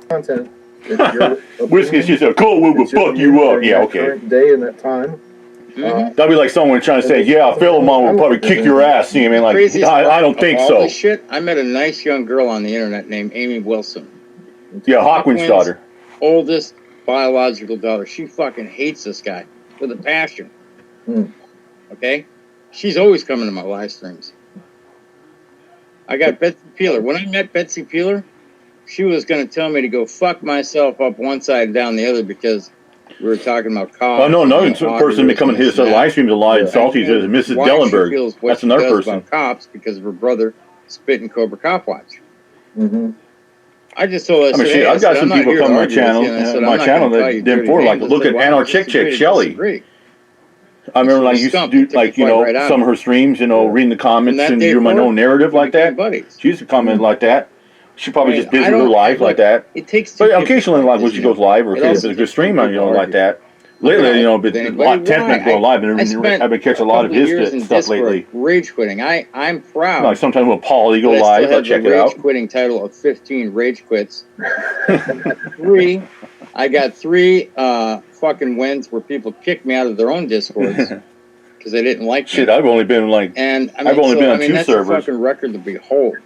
content. It's your Whiskey's just a cold one will fuck you up. Yeah, okay. Current day and that time. That'd be like someone trying to say, yeah, Philemon will probably kick your ass. See, I mean, like, I don't think so. This shit, I met a nice young girl on the internet named Amy Wilson. Yeah, Hawkwind's daughter. Oldest biological daughter. She fucking hates this guy with a passion. Okay? She's always coming to my live streams. I got Betsy Peeler. When I met Betsy Peeler, she was going to tell me to go fuck myself up one side and down the other because we were talking about cops. Oh, no, another person coming to his live streams a lot and salty is Mrs. Dellenberg. That's another person. About cops because of her brother spit in Cobra Cop Watch. I just told her, hey, I've got some people come to my channel, that did before, like, look at Annar Chick Shelly. I remember, like, used to do, like, you know, some of her streams, you know, reading the comments and do my own narrative like that. She used to comment like that. She probably just busy with her life like that. It takes but occasionally, like, when she goes live or if it's a good stream, you know, like that. Lately, you know, but a lot of Tentman going live, and I've been catching a lot of his stuff lately. Rage quitting. I'm proud. Like sometimes with Paulie go live, I'll check it out. Rage quitting title of 15 rage quits. I got 3 fucking wins where people kicked me out of their own discords because they didn't like me. Shit, I've only been like, I've only been on 2 servers. That's a fucking record to behold.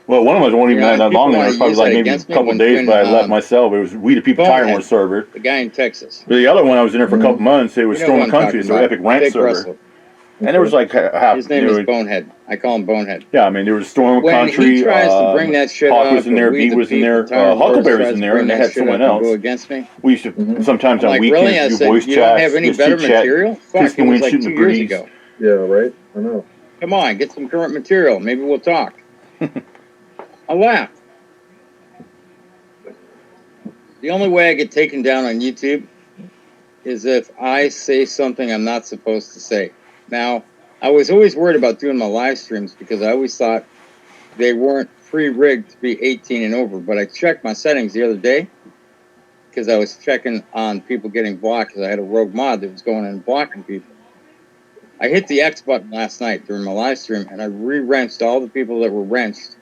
Well, one of them wasn't even that long. It was probably like maybe a couple of days, but I left myself. It was We the People Tyrant server. The guy in Texas. But the other one, I was in there for a couple months. It was Storm Country. It's an epic rant server. And there was like half. His name is Bonehead. I call him Bonehead. Yeah, I mean, there was Storm Country. He tries to bring that shit Hawk was in there, Beat was in there, Huckleberry was in there, and they had someone else. Go against me. We used to sometimes on weekends do voice chats. You don't have any better material? Fuck, it was like 2 years ago. Yeah, right? I know. Come on, get some current material. Maybe we'll talk. I laugh. The only way I get taken down on YouTube is if I say something I'm not supposed to say. Now, I was always worried about doing my live streams because I always thought they weren't pre-rigged to be 18 and over. But I checked my settings the other day because I was checking on people getting blocked because I had a rogue mod that was going in and blocking people. I hit the X button last night during my live stream and I re-wrenched all the people that were wrenched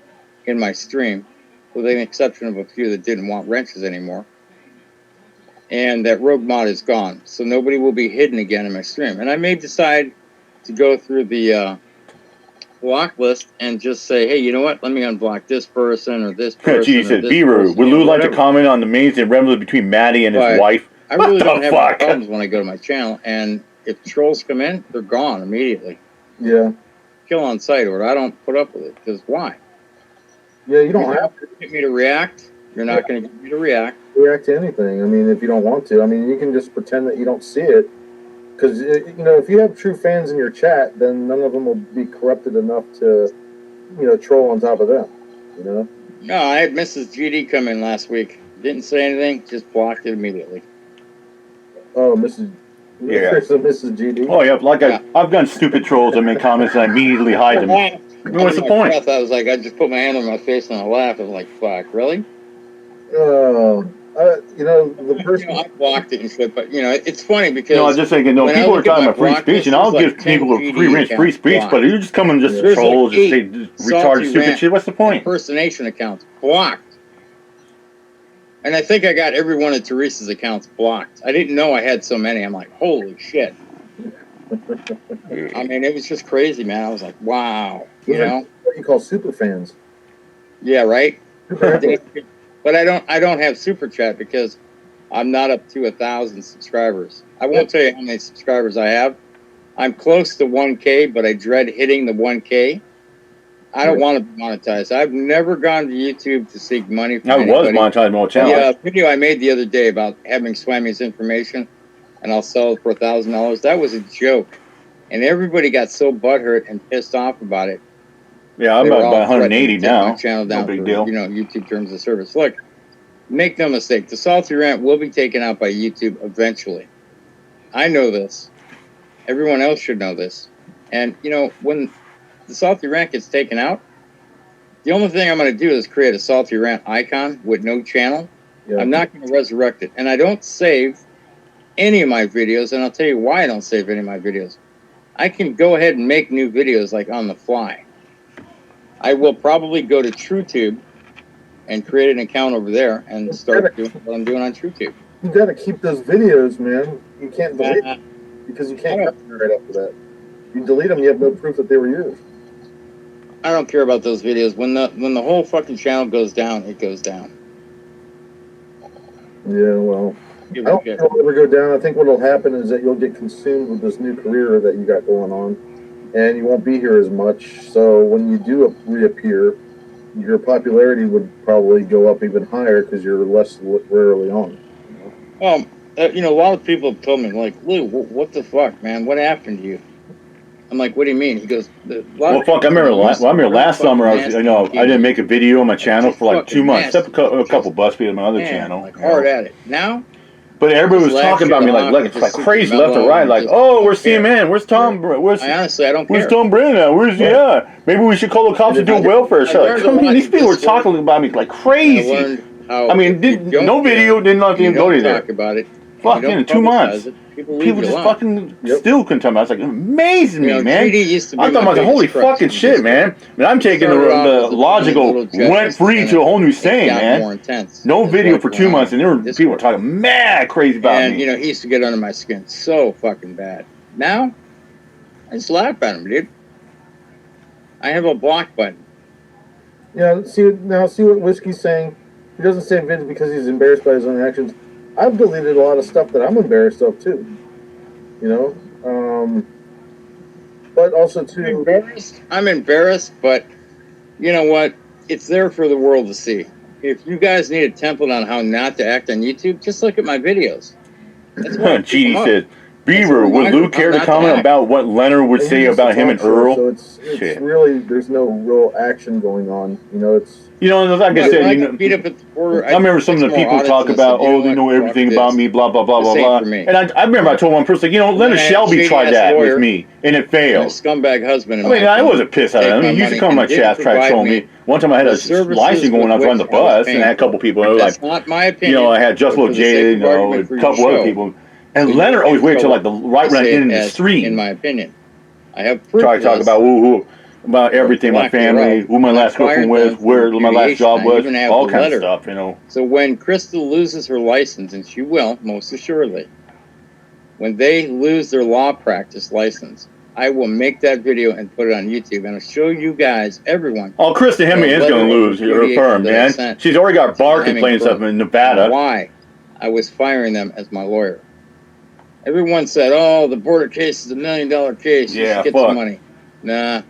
in my stream, with an exception of a few that didn't want wrenches anymore. And that rogue mod is gone, so nobody will be hidden again in my stream. And I may decide to go through the block list and just say, hey, you know what? Let me unblock this person or this person. Gee, said Beaver, would Lou like to comment on the amazing resemblance between Maddie and his wife? I really don't have any problems when I go to my channel, and if trolls come in, they're gone immediately. Yeah. Kill on sight, or I don't put up with it, because why? Yeah, you don't have to get me to react. You're not going to get me to react. React to anything. I mean, if you don't want to. I mean, you can just pretend that you don't see it. Because, you know, if you have true fans in your chat, then none of them will be corrupted enough to, you know, troll on top of them, you know? No, I had Mrs. GD come in last week. Didn't say anything, just blocked it immediately. Oh, Mrs. Yeah. Mrs. GD? Oh, yeah, like I've done stupid trolls. I make comments and I immediately hide them. What's the point? Breath, I was like, I just put my hand on my face and I laughed. I was like, fuck, really? You know, the person... You know, I blocked it and shit, but, you know, it's funny because... You know, I was just thinking, no, people are talking about free speech, and I'll give people a free speech, but you're just coming just to troll, just say retarded, stupid shit. What's the point? Impersonation accounts blocked. And I think I got every one of Teresa's accounts blocked. I didn't know I had so many. I'm like, holy shit. I mean, it was just crazy, man. I was like, wow. You know? What you call super fans. Yeah, right? But I don't have super chat because I'm not up to 1,000 subscribers. I won't tell you how many subscribers I have. I'm close to 1K, but I dread hitting the 1K. I don't want to be monetized. I've never gone to YouTube to seek money from anybody. I was monetized on my channel. The video I made the other day about having Swammy's information and I'll sell it for $1,000, that was a joke. And everybody got so butthurt and pissed off about it. Yeah, I'm about 180 now. My channel down no big for, deal. You know, YouTube terms of service. Look, make no mistake, the Salty Rant will be taken out by YouTube eventually. I know this. Everyone else should know this. And, you know, when the Salty Rant gets taken out, the only thing I'm going to do is create a Salty Rant icon with no channel. Yeah. I'm not going to resurrect it. And I don't save any of my videos, and I'll tell you why I don't save any of my videos. I can go ahead and make new videos like on the fly. I will probably go to TrueTube and create an account over there and start doing what I'm doing on TrueTube. You got to keep those videos, man. You can't delete them because you can't right after that. You delete them, you have no proof that they were yours. I don't care about those videos. When the whole fucking channel goes down, it goes down. Yeah, well, I don't think it'll ever go down. I think what'll happen is that you'll get consumed with this new career that you got going on, and you won't be here as much. So when you do reappear, your popularity would probably go up even higher because you're less rarely on. You know, a lot of people have told me, like, Lou, what the fuck, man? What happened to you? I'm like, what do you mean? He goes, well, fuck, I remember last summer, I didn't make a video on my channel for like 2 months, except a couple bus videos on my other channel. Like, hard at it. Now? But everybody was talking about me like crazy left and right, like, oh, where's CMN? Where's Tom? Honestly, I don't care. Where's Tom Brandon? Where's maybe we should call the cops and do a welfare check. I mean, these people were talking about me like crazy. I mean, no video, did nothing go to there. Talk about it. Fucking 2 months. People just fucking still couldn't tell me. I was like, it amazes me, man. I thought about holy fucking shit, man. I mean, I'm taking the logical went free to a whole new thing, man. No video for 2 months, and there were people talking mad crazy about me. And you know, he used to get under my skin so fucking bad. Now, I just laugh at him, dude. I have a block button. Yeah, see what Whiskey's saying. He doesn't say vids because he's embarrassed by his own actions. I've deleted a lot of stuff that I'm embarrassed of too, you know. But also too. I'm embarrassed, but you know what? It's there for the world to see. If you guys need a template on how not to act on YouTube, just look at my videos. That's what GD said. Beaver, would Luke care to comment about what Leonard would say about him and Earl? So it's really, there's no real action going on. You know, it's. You know, like I said, I remember some of the people talk about, oh, they know everything about me, blah, blah, blah, blah, blah. And I remember I told one person, you know, Leonard Shelby tried that with me, and it failed. Scumbag husband. I mean, I wasn't pissed at him. I mean, he used to come on my chat, try to troll me. One time I had a license going on running the bus, and I had a couple people, like, not my opinion. You know, I had Just Little J, you know, a couple other people. And Leonard always waited till like the right when I get in the street. In my opinion, I have proof. Try to talk about about everything, my family, who my last girlfriend was, where my last job was, all kinds of stuff, you know. So when Crystal loses her license, and she will, most assuredly, when they lose their law practice license, I will make that video and put it on YouTube, and I'll show you guys, everyone. Oh, Krista Hemme is going to lose her firm, man. She's already got bar complaints up in Nevada. Why I was firing them as my lawyer. Everyone said, oh, the border case is $1 million case. You should get some money. Nah.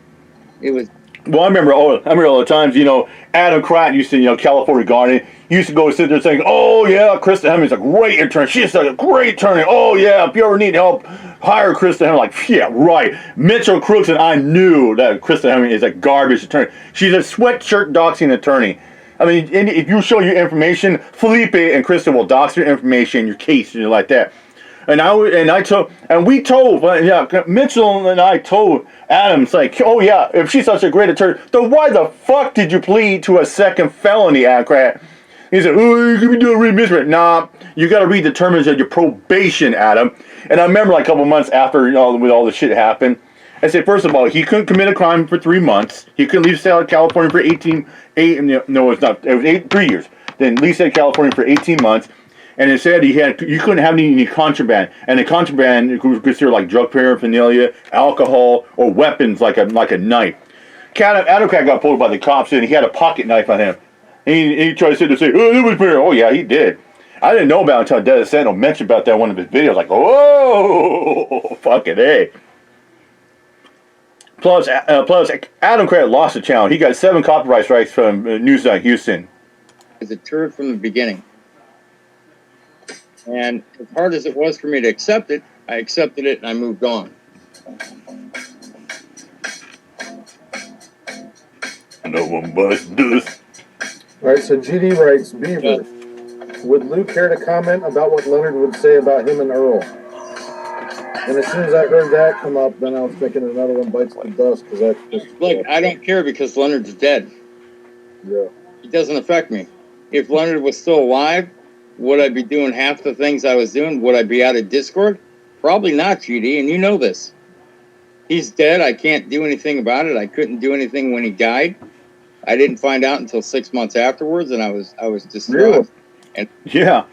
It was. Well, I remember all the times, you know, Adam Kratt used to, you know, California Guardian, used to go sit there saying, oh, yeah, Krista Hemme's a great attorney. She's a great attorney. Oh, yeah, if you ever need help, hire Krista Hemme. Like, yeah, right. Mitchell Crooks and I knew that Krista Hemme is a garbage attorney. She's a sweatshirt doxing attorney. I mean, if you show your information, Felipe and Krista will dox your information, your case, and like that. We told Mitchell and I told Adam, it's like, oh yeah, if she's such a great attorney, then why the fuck did you plead to a second felony, Adam? He said, oh, you could be doing readmission. Nah, you got to read the terms of your probation, Adam. And I remember like a couple months after, you know, with all the shit happened, I said, first of all, he couldn't commit a crime for 3 months. He couldn't leave the state of California for 3 years. Then leave the state of California for 18 months. And it said you couldn't have any contraband, and the contraband was considered like drug paraphernalia, alcohol, or weapons like a knife. Adam Cat got pulled by the cops, and he had a pocket knife on him. And he tried to sit there and say, "Oh, it was fair." Oh yeah, he did. I didn't know about it until Dennis Sentinel mentioned about that in one of his videos. Like, oh, fucking A. Plus, Adam Cat lost the challenge. He got 7 copyright strikes from Newsnight Houston. It's a turd from the beginning. And as hard as it was for me to accept it, I accepted it and I moved on. No one but this. All right, so GD writes, Beaver, would Luke care to comment about what Leonard would say about him and Earl? And as soon as I heard that come up, then I was thinking another one bites the dust. Look, I don't care because Leonard's dead. Yeah. It doesn't affect me. If Leonard was still alive, would I be doing half the things I was doing? Would I be out of Discord? Probably not, GD, and you know this. He's dead. I can't do anything about it. I couldn't do anything when he died. I didn't find out until 6 months afterwards, and I was distraught. Really? And yeah.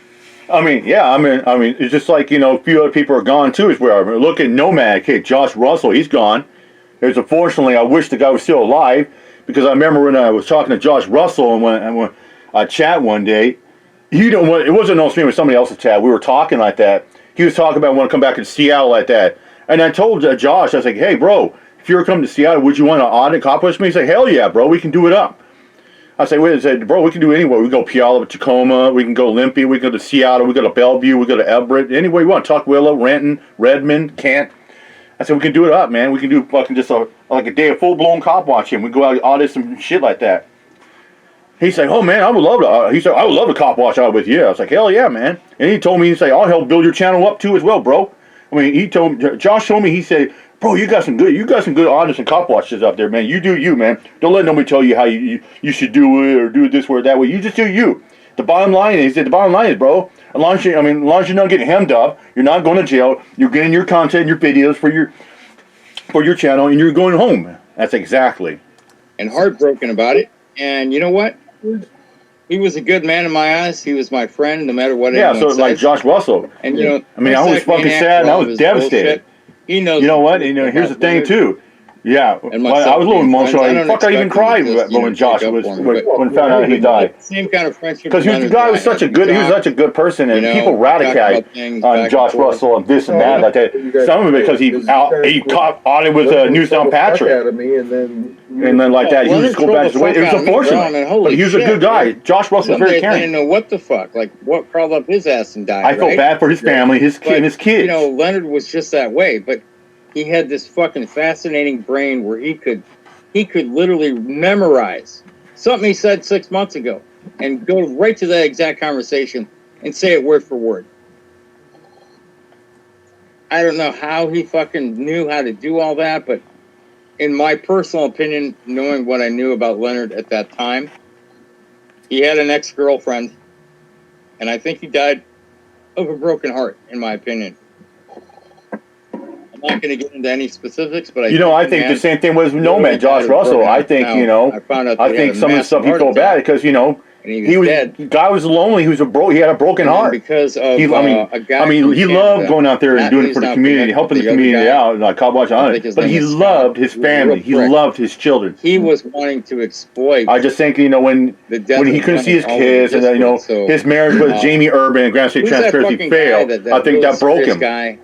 I mean, it's just like, a few other people are gone too. As well. Look at Nomad. Okay, Josh Russell, he's gone. Unfortunately, I wish the guy was still alive, because I remember when I was talking to Josh Russell and when I chat one day, it wasn't no stream, it was somebody else's chat. We were talking like that. He was talking about wanting to come back to Seattle like that, and I told Josh, I was like, hey, bro, if you were coming to Seattle, would you want to audit cop with me? He said, hell yeah, bro, we can do it up. I said, bro, we can do it anywhere. We can go Puyallup, Tacoma, we can go Olympia, we can go to Seattle, we go to Bellevue, we go to Everett, anywhere you want. Tukwila, Renton, Redmond, Kent. I said, we can do it up, man. We can do fucking just like a day of full-blown cop watching. We go out and audit some shit like that. He said, oh, man, I would love to. He said, I would love to cop watch out with you. I was like, hell yeah, man. And he told me, he said, I'll help build your channel up too as well, bro. I mean, Josh told me, he said, bro, you got some good audits and cop watches out there, man. You do you, man. Don't let nobody tell you how you should do it or do it this way or that way. You just do you. The bottom line is, bro, as long as you're not getting hemmed up, you're not going to jail, you're getting your content, your videos for your channel, and you're going home. That's exactly. And heartbroken about it. And you know what? He was a good man in my eyes. He was my friend, no matter what. Yeah, so like Josh Russell. And I was fucking sad, and I was devastated. Bullshit. He knows. You know what? Here's the thing too. Yeah, I was a little emotional. I even cried when Josh when found out he died. Same kind of friendship. Because the guy was such a good person, and people radicate on Josh Russell and this and that like that. Some of it because he caught on it with Newtown Patrick, and then like that he was go back to the way. It was unfortunate, but he was a good guy. Josh Russell was very caring. I didn't know what the fuck, like what crawled up his ass and died. I felt bad for his family, his kids. Leonard was just that way, but. He had this fucking fascinating brain where he could literally memorize something he said 6 months ago and go right to that exact conversation and say it word for word. I don't know how he fucking knew how to do all that, but in my personal opinion, knowing what I knew about Leonard at that time, he had an ex-girlfriend, and I think he died of a broken heart, in my opinion. I'm not going to get into any specifics, but I think the same thing was Nomad, Josh Russell. I think, I think some of the stuff he felt bad because, he was dead. The guy was lonely. He had a broken heart. Because of he loved going out there and doing it for the community, helping the community out, like cop watch on it. But he loved his family. He loved his children. He was wanting to exploit. I just think when he couldn't see his kids and his marriage with Jamie Urban and Grand State Transparency failed, I think that broke him.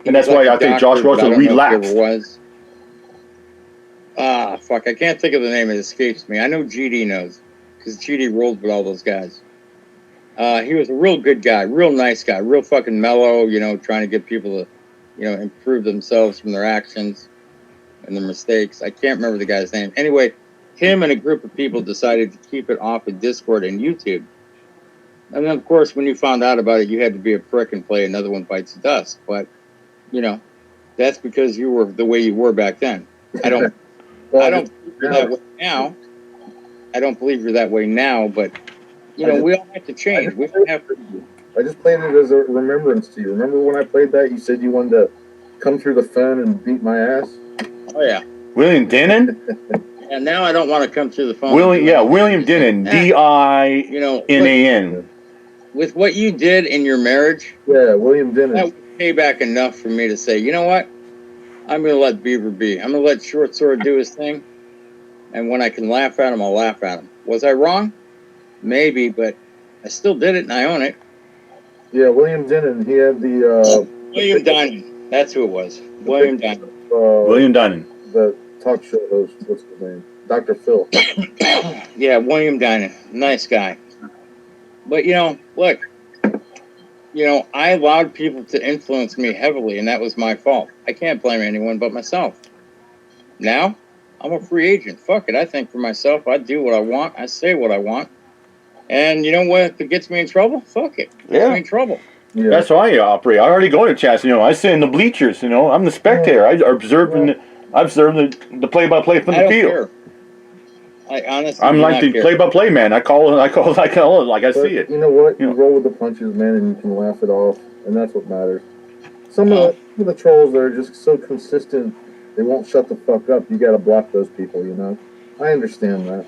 And that's why I think Josh Russell relapsed. Fuck, I can't think of the name. It escapes me. I know GD knows, because GD rolled with all those guys. He was a real good guy, real nice guy, real fucking mellow, trying to get people to, improve themselves from their actions and their mistakes. I can't remember the guy's name. Anyway, him and a group of people decided to keep it off of Discord and YouTube. And then, of course, when you found out about it, you had to be a prick and play Another One Bites the Dust. But that's because you were the way you were back then. I don't believe you're that way now. I don't believe you're that way now, but we all have to change. We don't have to. I just played it as a remembrance to you. Remember when I played that? You said you wanted to come through the phone and beat my ass. Oh yeah, William Denon. And now I don't want to come through the phone. William Denon, D-I-N-A-N. With what you did in your marriage, William Denon. That would pay back enough for me to say, you know what? I'm going to let Beaver be. I'm going to let Short Sword do his thing. And when I can laugh at him, I'll laugh at him. Was I wrong? Maybe, but I still did it and I own it. Yeah, William Denon. He had the... William Dinan. That's who it was. William Dinan. William Dinan. The talk show host. What's his name? Dr. Phil. Yeah, William Dinan. Nice guy. But, look... I allowed people to influence me heavily, and that was my fault. I can't blame anyone but myself. Now, I'm a free agent. Fuck it. I think for myself. I do what I want. I say what I want. And you know what? If it gets me in trouble, fuck it. Gets me in trouble. Yeah. That's how I operate. I already go to chats. I sit in the bleachers. I'm the spectator. I observe the play-by-play from the field. Care. I honestly I'm like the play-by-play man. I call it like I see it. You know what? You roll with the punches, man, and you can laugh it off, and that's what matters. Some of the trolls that are just so consistent, they won't shut the fuck up. You got to block those people, I understand that.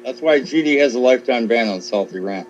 That's why GD has a lifetime ban on Salty Rant.